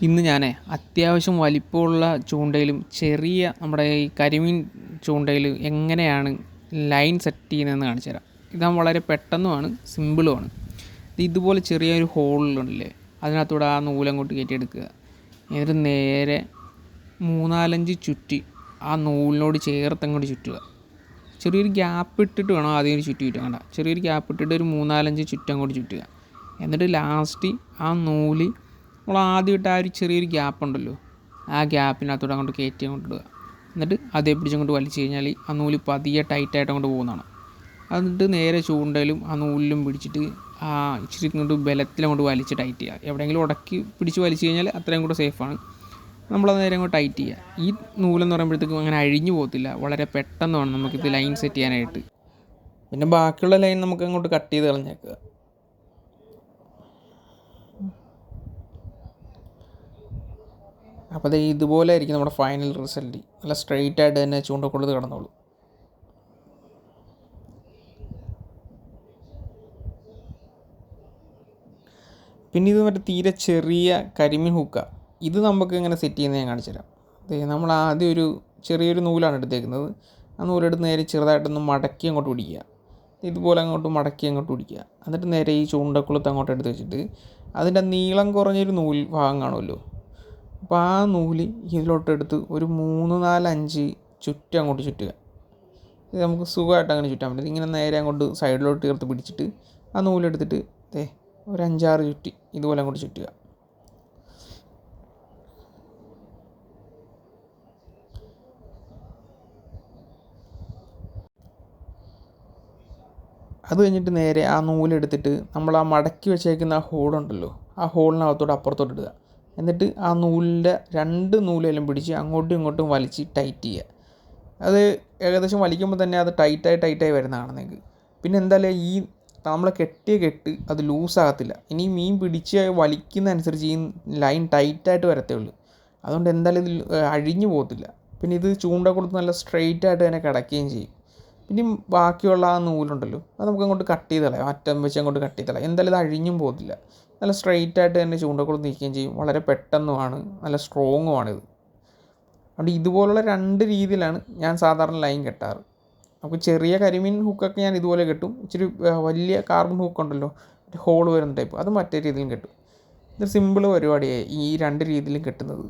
ഇന്ന് ഞാൻ അത്യാവശ്യം വലിപ്പമുള്ള ചൂണ്ടയിലും ചെറിയ നമ്മുടെ ഈ കരിമീൻ ചൂണ്ടയിൽ എങ്ങനെയാണ് ലൈൻ സെറ്റ് ചെയ്യുന്നതെന്ന് കാണിച്ചു തരാം. ഇതാ വളരെ പെട്ടെന്നുമാണ്, സിമ്പിളുമാണ്. ഇതുപോലെ ചെറിയൊരു ഹോളിലുണ്ടല്ലേ, അതിനകത്തൂടെ ആ നൂലങ്ങോട്ട് കയറ്റിയെടുക്കുക. എന്നിട്ട് നേരെ 3-4 ചുറ്റി ആ നൂലിനോട് ചേർത്തങ്ങോട്ട് ചുറ്റുക. ചെറിയൊരു ഗ്യാപ്പ് ഇട്ടിട്ട് വേണം ആദ്യം ഒരു ചുറ്റി ചുറ്റാൻ. കണ്ട, ചെറിയൊരു ഗ്യാപ്പ് ഇട്ടിട്ട് ഒരു 3-4 ചുറ്റങ്ങോട്ട് ചുറ്റുക. എന്നിട്ട് ലാസ്റ്റ് ആ നൂല് നമ്മൾ ആദ്യം ഇട്ട ആ ഒരു ചെറിയൊരു ഗ്യാപ്പ് ഉണ്ടല്ലോ, ആ ഗ്യാപ്പിനകത്തോടെ അങ്ങോട്ട് കയറ്റി അങ്ങോട്ട് ഇടുക. എന്നിട്ട് അതേ പിടിച്ചങ്ങോട്ട് വലിച്ചു കഴിഞ്ഞാൽ ആ നൂല് പതിയെ ടൈറ്റായിട്ട് അങ്ങോട്ട് പോകുന്നതാണ്. എന്നിട്ട് നേരെ ചൂണ്ടയിലും ആ നൂലിലും പിടിച്ചിട്ട് ആ ഇച്ചിരി ഇങ്ങോട്ട് ബലത്തിലങ്ങോട്ട് വലിച്ച് ടൈറ്റ് ചെയ്യുക. എവിടെയെങ്കിലും ഉടക്കി പിടിച്ച് വലിച്ചു കഴിഞ്ഞാൽ അത്രയും കൂടെ സേഫാണ്. നമ്മളത് നേരെ അങ്ങോട്ട് ടൈറ്റ് ചെയ്യുക. ഈ നൂലെന്ന് പറയുമ്പോഴത്തേക്കും അങ്ങനെ അഴിഞ്ഞു പോകത്തില്ല, വളരെ പെട്ടെന്ന് വേണം നമുക്കിത് ലൈൻ സെറ്റ് ചെയ്യാനായിട്ട്. പിന്നെ ബാക്കിയുള്ള ലൈൻ നമുക്ക് അങ്ങോട്ട് കട്ട് ചെയ്ത് കളഞ്ഞേക്കുക. അപ്പോൾ ഇതുപോലെ ആയിരിക്കും നമ്മുടെ ഫൈനൽ റിസൾട്ട്. നല്ല സ്ട്രെയിറ്റ് ആയിട്ട് തന്നെ ചൂണ്ടക്കൊടുത്ത് കിടന്നോളൂ. പിന്നെ ഇത് മറ്റേ തീരെ ചെറിയ കരിമീൻ ഹുക്കാണ്. ഇത് നമുക്ക് എങ്ങനെ സെറ്റ് ചെയ്യുന്നത് ഞാൻ കാണിച്ചു തരാം. നമ്മൾ ആദ്യം ഒരു ചെറിയൊരു നൂലാണ് എടുത്തേക്കുന്നത്. ആ നൂലെടുത്ത് നേരെ ചെറുതായിട്ടൊന്ന് മടക്കി അങ്ങോട്ട് പിടിക്കുക. ഇതുപോലെ അങ്ങോട്ട് മടക്കി അങ്ങോട്ട് പിടിക്കുക. എന്നിട്ട് നേരെ ഈ ചൂണ്ടക്കുളത്ത് അങ്ങോട്ട് എടുത്ത് വെച്ചിട്ട് അതിൻ്റെ നീളം കുറഞ്ഞൊരു നൂൽ ഭാഗം കാണുമല്ലോ, അപ്പോൾ ആ നൂല് ഇതിലോട്ടെടുത്ത് ഒരു 3-4-5 ചുറ്റും അങ്ങോട്ട് ചുറ്റുക. ഇത് നമുക്ക് സുഖമായിട്ട് അങ്ങനെ ചുറ്റാൻ പറ്റും. ഇങ്ങനെ നേരെ അങ്ങോട്ട് സൈഡിലോട്ട് ചേർത്ത് പിടിച്ചിട്ട് ആ നൂലെടുത്തിട്ട് ഒരു 5-6 ചുറ്റി ഇതുപോലെ അങ്ങോട്ട് ചുറ്റുക. അത് കഴിഞ്ഞിട്ട് നേരെ ആ നൂലെടുത്തിട്ട് നമ്മൾ ആ മടക്കി വെച്ചേക്കുന്ന ആ ഹോളുണ്ടല്ലോ, ആ ഹോളിനകത്തോട്ട് അപ്പുറത്തോട്ട് ഇടുക. എന്നിട്ട് ആ നൂലിൻ്റെ 2 നൂലെല്ലാം പിടിച്ച് അങ്ങോട്ടും ഇങ്ങോട്ടും വലിച്ച് ടൈറ്റ് ചെയ്യുക. അത് ഏകദേശം വലിക്കുമ്പോൾ തന്നെ അത് ടൈറ്റായി വരുന്നതാണ് നിങ്ങൾക്ക്. പിന്നെ എന്തായാലും ഈ നമ്മൾ കെട്ടിയ കെട്ട് അത് ലൂസാകത്തില്ല. ഇനി മീൻ പിടിച്ച് വലിക്കുന്ന അനുസരിച്ച് ഈ ലൈൻ ടൈറ്റായിട്ട് വരത്തേ ഉള്ളൂ. അതുകൊണ്ട് എന്തായാലും ഇത് അഴിഞ്ഞു പോകത്തില്ല. പിന്നെ ഇത് ചൂണ്ട കൊടുത്ത് നല്ല സ്ട്രെയിറ്റ് ആയിട്ട് തന്നെ കിടക്കുകയും ചെയ്യും. പിന്നെ ബാക്കിയുള്ള ആ നൂലുണ്ടല്ലോ, അത് നമുക്ക് അങ്ങോട്ട് കട്ട് ചെയ്ത് കളയാം. അറ്റം വെച്ച് അങ്ങോട്ട് കട്ട് ചെയ്ത് കളയാം. എന്തായാലും ഇത് അഴിഞ്ഞും പോകത്തില്ല. നല്ല സ്ട്രെയിറ്റ് ആയിട്ട് തന്നെ ചൂണ്ടക്കുളത്ത് നിൽക്കുകയും ചെയ്യും. വളരെ പെട്ടെന്നുമാണ്, നല്ല സ്ട്രോങ്ങുമാണിത്. അതുകൊണ്ട് ഇതുപോലുള്ള 2 രീതിയിലാണ് ഞാൻ സാധാരണ ലൈൻ കെട്ടാറ്. നമുക്ക് ചെറിയ കരിമീൻ ഹുക്കൊക്കെ ഞാൻ ഇതുപോലെ കെട്ടും. ഇച്ചിരി വലിയ കാർബൺ ഹുക്കുണ്ടല്ലോ, ഹോൾ വരുന്ന ടൈപ്പ്, അത് മറ്റേ രീതിയിലും കെട്ടും. ഇത് സിമ്പിൾ പരിപാടിയായി ഈ 2 രീതിയിലും കെട്ടുന്നത്.